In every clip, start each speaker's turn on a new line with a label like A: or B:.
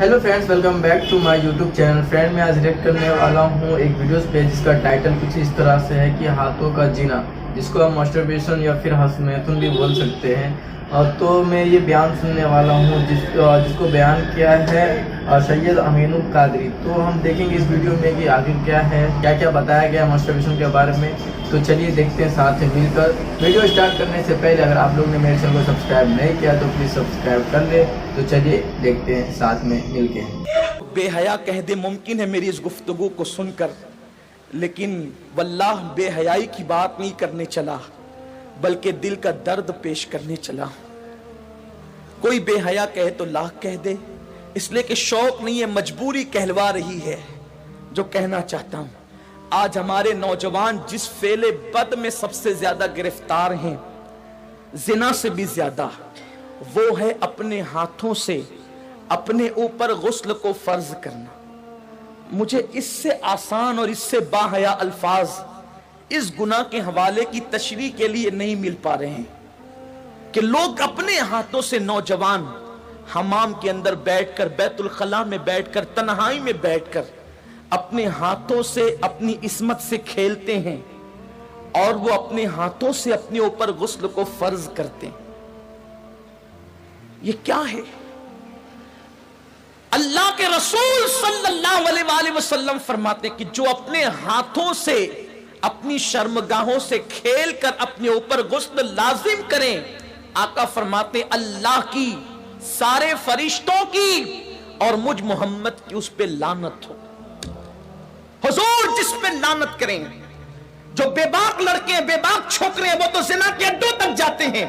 A: Hello friends, welcome back to my YouTube channel. Friend, मैं आज react करने वाला हूँ एक वीडियोस पे जिसका टाइटल कुछ इस तरह से है कि हाथों का जीना, जिसको हम मास्टरबेशन या फिर हस्तमैथुन भी बोल सकते हैं। तो मैं ये बयान सुनने वाला हूँ जिसको बयान किया है सैयद अमीनुल कादरी। तो हम देखेंगे इस वीडियो में कि आखिर क्या है, क्या क्या बताया गया मास्टरबेशन के बारे में। तो चलिए देखते हैं साथ में मिलकर। वीडियो स्टार्ट करने से पहले अगर आप लोग ने मेरे चैनल को सब्सक्राइब नहीं किया तो प्लीज़ सब्सक्राइब कर ले। तो चलिए देखते हैं साथ में मिलके।
B: बेहया कह दे मुमकिन है मेरी इस गुफ्तगू को सुनकर, लेकिन वल्लाह बेहयाई की बात नहीं करने चला बल्कि दिल का दर्द पेश करने चला। कोई बेहया कहे तो लाख कह दे, इसलिए कि शौक नहीं है, मजबूरी कहलवा रही है जो कहना चाहता हूं। आज हमारे नौजवान जिस फेले बद में सबसे ज्यादा गिरफ्तार हैं, जिना से भी ज्यादा, वो है अपने हाथों से अपने ऊपर गुस्ल को फर्ज करना। मुझे इससे आसान और इससे बाहया अल्फाज इस गुनाह के हवाले की तशरीह के लिए नहीं मिल पा रहे हैं कि लोग अपने हाथों से, नौजवान हमाम के अंदर बैठकर, बैतुल खला में बैठकर, तन्हाई में बैठकर अपने हाथों से अपनी इस्मत से खेलते हैं और वो अपने हाथों से अपने ऊपर गुस्ल को फर्ज करते हैं। ये क्या है? अल्लाह के रसूल सल्लल्लाहु अलैहि वसल्लम फरमाते कि जो अपने हाथों से अपनी शर्मगाहों से खेल कर अपने ऊपर गुस्ल लाजिम करें, आका फरमाते अल्लाह की, सारे फरिश्तों की और मुझ मोहम्मद की उस पे लानत हो। हुजूर जिस पे लानत करें, जो बेबाक लड़के हैं, बेबाक छोकरे हैं, वो तो जिना के अड्डों तक जाते हैं,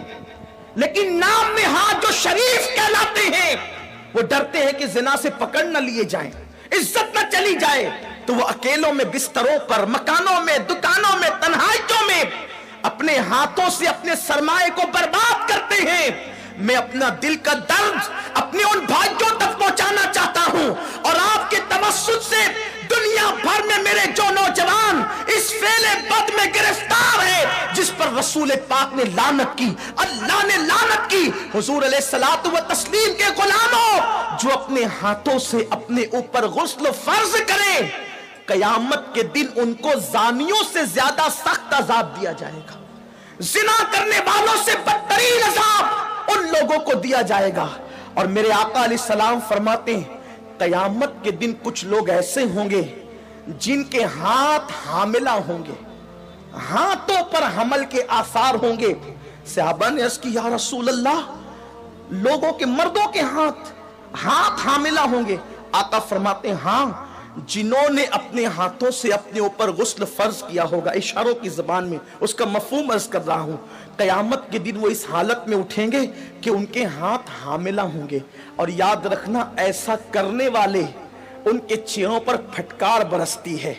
B: लेकिन नाम में हाथ जो शरीफ कहलाते हैं वो डरते हैं कि जिना से पकड़ न लिए जाएं, इज्जत न चली जाए, तो वो अकेलों में, बिस्तरों पर, मकानों में, दुकानों में, तन्हाइयों में अपने हाथों से अपने सरमाए को बर्बाद करते हैं। मैं अपना दिल का दर्द अपने उन भाइयों तक पहुंचाना चाहता हूं और आपके तवस्सुत से दुनिया भर में मेरे जो नौजवान इस फेले बद में गिरफ्तार है, जिस पर रसूल पाक ने लानत की, अल्लाह ने लानत की, हुजूर अलैहिस्सलातु व तस्लीम के गुलामों, जो अपने हाथों से अपने ऊपर गुस्ल फर्ज करें, कयामत के दिन उनको जानियों से ज्यादा सख्त अजाब दिया जाएगा। जिना करने वालों से बदतरीन अजाब उन लोगों को दिया जाएगा। और मेरे आका अलैहिस्सलाम फरमाते हैं कयामत के दिन कुछ लोग ऐसे होंगे जिनके हाथ हामिला होंगे, हाथों पर हमल के आसार होंगे। सहाबा ने अर्ज़ की, या रसूल अल्लाह, लोगों के, मर्दों के हाथ हामिला होंगे? आका फरमाते हैं हाँ, जिन्होंने अपने हाथों से अपने ऊपर गुस्ल फर्ज किया होगा। इशारों की जबान में उसका मफहूम अर्ज कर रहा हूं। कयामत के दिन वो इस हालत में उठेंगे कि उनके हाथ हामिला होंगे। और याद रखना, ऐसा करने वाले, उनके चेहरों पर फटकार बरसती है,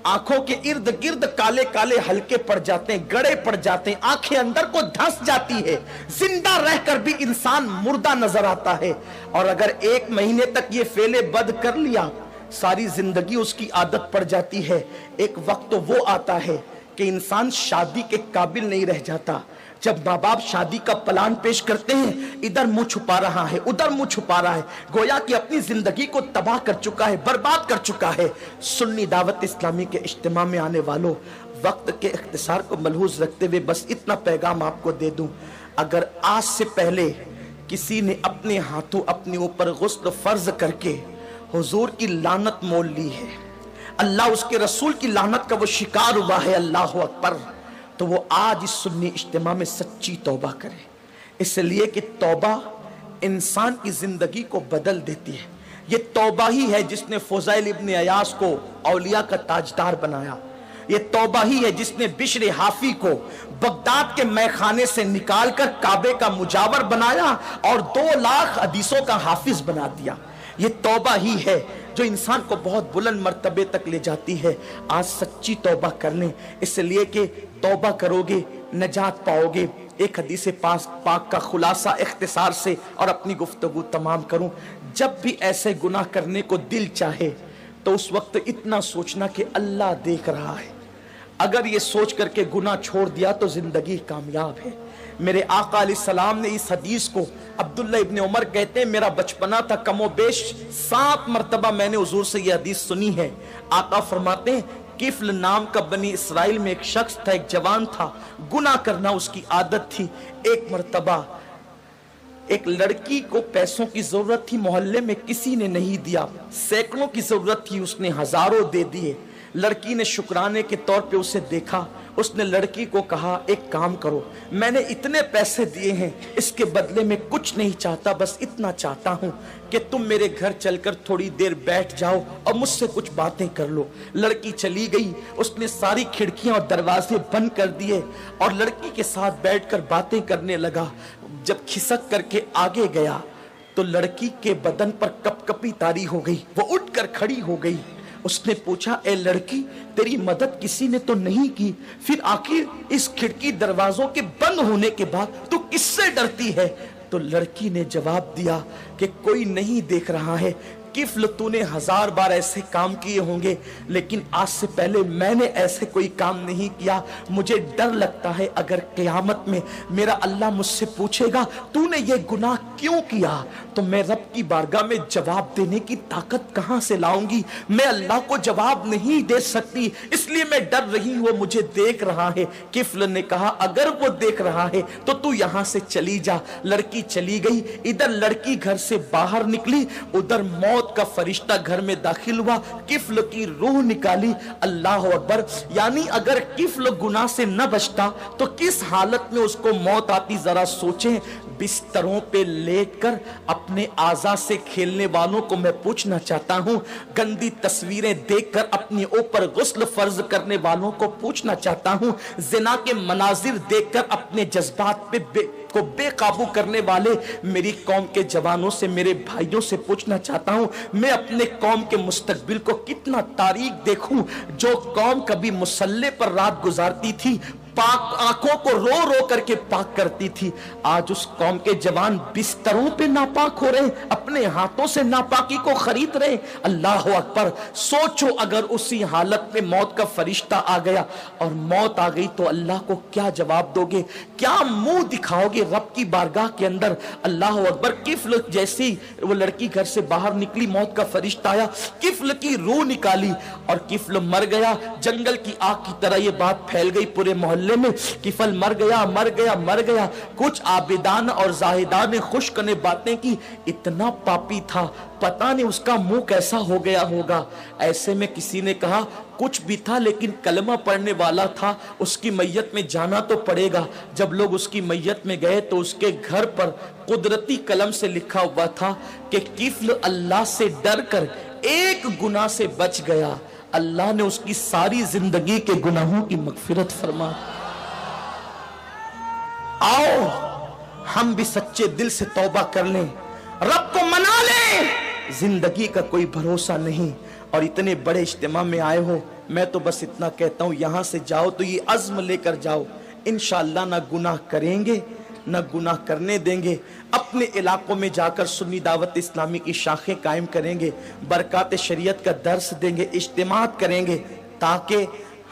B: आंखों के इर्द गिर्द काले काले हल्के पड़ जाते हैं, गड़े पड़ जाते हैं, आंखें अंदर को धंस जाती है, जिंदा रहकर भी इंसान मुर्दा नजर आता है। और अगर 1 महीने तक ये फेले बद कर लिया, सारी जिंदगी उसकी आदत पड़ जाती है। एक वक्त तो वो आता है कि इंसान शादी के काबिल नहीं रह जाता। जब माँ बाप शादी का प्लान पेश करते हैं, इधर मुंह छुपा रहा है, उधर मुंह छुपा रहा है, गोया कि अपनी जिंदगी को तबाह कर चुका है, बर्बाद कर चुका है। सुन्नी दावत इस्लामी के इज्तिमा में आने वालों, वक्त के इख्तिसार को मलहूज रखते हुए बस इतना पैगाम आपको दे दूं, अगर आज से पहले किसी ने अपने हाथों अपने ऊपर गुस्ल फर्ज करके हुजूर की लानत मोल ली है, अल्लाह उसके रसूल की लानत का वो शिकार हुआ है, अल्लाह अकबर, तो वो आज इस सुन्नी इज्तिमा में सच्ची तौबा करे। इसलिए कि तौबा इंसान की जिंदगी को बदल देती है। ये तौबा ही है जिसने फुज़ैल इब्न अयास को औलिया का ताजदार बनाया। ये तौबा ही है जिसने बिश्र हाफी को बगदाद के मैखाने से निकालकर काबे का मुजावर बनाया और 2 लाख हदीसों का हाफिज बना दिया। ये तौबा ही है जो इंसान को बहुत बुलंद मर्तबे तक ले जाती है। आज सच्ची तौबा कर लें, इसलिए कि तौबा करोगे नजात पाओगे। एक हदीस पाक का खुलासा इख्तिसार से और अपनी गुफ्तगू तमाम करूं, जब भी ऐसे गुनाह करने को दिल चाहे तो उस वक्त इतना सोचना कि अल्लाह देख रहा है। अगर ये सोच करके गुनाह छोड़ दिया तो जिंदगी कामयाब है। मेरे आका अलैहिस्सलाम ने इस हदीस को, अब्दुल्ला इब्न उमर कहते हैं मेरा बचपना था, कमो बेश 7 मरतबा मैंने हुजूर से यह हदीस सुनी है। आका फरमाते हैं किफ्ल नाम का बनी इसराइल में एक शख्स था, एक जवान था, गुनाह करना उसकी आदत थी। एक मरतबा एक लड़की को पैसों की जरूरत थी, मोहल्ले में किसी ने नहीं दिया, सैकड़ों की जरूरत थी, उसने हजारों दे दिए। लड़की ने शुक्राने के तौर पे उसे देखा, उसने लड़की को कहा एक काम करो, मैंने इतने पैसे दिए हैं, इसके बदले में कुछ नहीं चाहता, बस इतना चाहता हूं कि तुम मेरे घर चलकर थोड़ी देर बैठ जाओ और मुझसे कुछ बातें कर लो। लड़की चली गई, उसने सारी खिड़कियां और दरवाजे बंद कर दिए और लड़की के साथ बैठकर बातें करने लगा। जब खिसक करके आगे गया तो लड़की के बदन पर कपकपी तारी हो गई, वो उठकर खड़ी हो गई। उसने पूछा ए लड़की, तेरी मदद किसी ने तो नहीं की, फिर आखिर इस खिड़की दरवाजों के बंद होने के बाद तू किससे डरती है? तो लड़की ने जवाब दिया कि कोई नहीं देख रहा है। किफ्ल तूने 1000 बार ऐसे काम किए होंगे, लेकिन आज से पहले मैंने ऐसे कोई काम नहीं किया। मुझे डर लगता है अगर क़यामत में मेरा अल्लाह मुझसे पूछेगा तूने ये गुनाह क्यों किया, तो मैं रब की बारगाह में जवाब देने की ताकत कहां से लाऊंगी? मैं अल्लाह को जवाब नहीं दे सकती, इसलिए मैं डर रही हूं, वो मुझे देख रहा है। किफ्ल ने कहा अगर वो देख रहा है तो तू यहां से चली जा। लड़की चली गई। इधर लड़की घर से बाहर निकली, उधर मौत का फरिश्ता घर में दाखिल हुआ, किफ्ल की रूह निकाली। अल्लाह अकबर। यानी अगर किफ्ल गुनाह से न बचता तो किस हालत में उसको मौत आती, जरा सोचें। बिस्तरों पे लेटकर अपने आज़ा से खेलने वालों को मैं पूछना चाहता हूं, गंदी तस्वीरें देखकर अपने ऊपर गुस्ल फर्ज करने वालों को पूछना चाहता हूं, जिना के मनाजिर देखकर अपने जज्बात पे को बेकाबू करने वाले मेरी कौम के जवानों से, मेरे भाइयों से पूछना चाहता हूं, मैं अपने कौम के मुस्तकबिल को कितना तारीक देखूं। जो कौम कभी मुसल्ले पर रात गुजारती थी, पाक आंखों को रो रो करके पाक करती थी, आज उस कौम के जवान बिस्तरों पे नापाक हो रहे, अपने हाथों से नापाकी को खरीद रहे। अल्लाह अकबर। सोचो अगर उसी हालत में मौत का फरिश्ता आ गया और मौत आ गई तो अल्लाह को क्या जवाब दोगे, क्या मुंह दिखाओगे रब की बारगाह के अंदर? अल्लाह अकबर। किफ्ल जैसी वो लड़की घर से बाहर निकली, मौत का फरिश्ता आया, किफ्ल की रूह निकाली और किफ्ल मर गया। जंगल की आग की तरह ये बात फैल गई पूरे मोहल्ले में, किफल मर गया, मर गया, मर गया। कुछ आबिदान और जाहिदान ने खुश्क ने बातें की, इतना पापी था, पता नहीं उसका मुंह कैसा हो गया होगा। ऐसे में किसी ने कहा कुछ भी था लेकिन कलमा पढ़ने वाला था, उसकी मैयत में जाना तो पड़ेगा। जब लोग उसकी मैयत में गए तो उसके घर पर कुदरती कलम से लिखा हुआ था कि किफ्ल अल्लाह से डर कर एक गुनाह से बच गया, अल्लाह ने उसकी सारी जिंदगी के गुनाहों की मगफिरत फरमा। आओ हम भी सच्चे दिल से तौबा कर लें, रब को मना लें। जिंदगी का कोई भरोसा नहीं और इतने बड़े इज्तिमा में आए हो, मैं तो बस इतना कहता हूं यहां से जाओ तो ये अज़्म लेकर जाओ, इंशाअल्लाह ना गुनाह करेंगे न गुनाह करने देंगे। अपने इलाकों में जाकर सुन्नी दावत इस्लामी की शाखें कायम करेंगे, बरकात शरीयत का दर्स देंगे, इज्तिमात करेंगे ताकि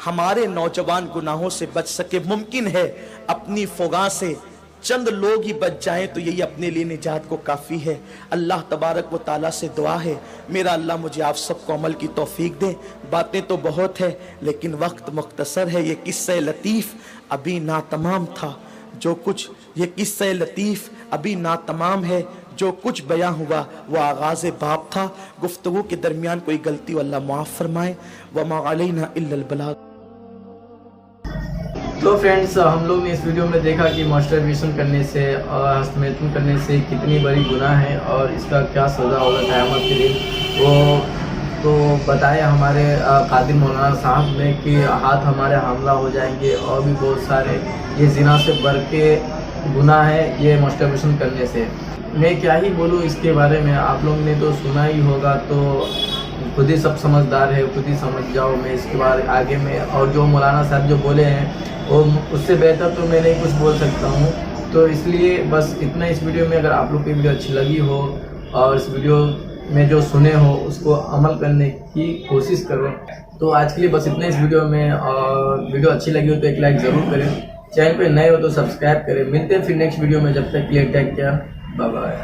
B: हमारे नौजवान गुनाहों से बच सके। मुमकिन है अपनी फौगा से चंद लोग ही बच जाएं तो यही अपने लिए निजात को काफ़ी है। अल्लाह तबारक व ताला से दुआ है मेरा अल्लाह मुझे आप सबको अमल की तौफीक दे। बातें तो बहुत है लेकिन वक्त मुख्तसर है। ये किस्सा लतीफ़ अभी नातमाम था, जो कुछ ये किस्सा लतीफ़ अभी नातमाम है, जो कुछ बयां हुआ वह आगाज़ बाब था। गुफ्तगू के दरमियान कोई गलती अल्लाह माफ़ फरमाए। वमा अलैना इल्लल बलाग।
A: तो फ्रेंड्स, हम लोग ने इस वीडियो में देखा कि मास्टरबेशन करने से और हस्तमैथुन करने से कितनी बड़ी गुनाह है और इसका क्या सज़ा होगा क़यामत के दिन। वो तो बताए हमारे कादिर मौलाना साहब ने कि हाथ हमारे हमला हो जाएंगे और भी बहुत सारे, ये ज़िना से बढ़ के गुनाह है ये मास्टरबेशन करने से। मैं क्या ही बोलूँ इसके बारे में, आप लोग ने तो सुना ही होगा, तो खुद ही सब समझदार है, खुद ही समझ जाओ। मैं इसके बाद आगे में और जो मौलाना साहब जो बोले हैं वो उससे बेहतर तो मैं नहीं कुछ बोल सकता हूँ। तो इसलिए बस इतना इस वीडियो में। अगर आप लोग की वीडियो अच्छी लगी हो और इस वीडियो में जो सुने हो उसको अमल करने की कोशिश करो। तो आज के लिए बस इतना इस वीडियो में, और वीडियो अच्छी लगी हो तो एक लाइक ज़रूर करें। چینل پہ نئے ہو تو سبسکرائب کریں. ملتے ہیں پھر نیکسٹ ویڈیو میں. جب تک کے لیے ٹیک کیئر. Bye bye.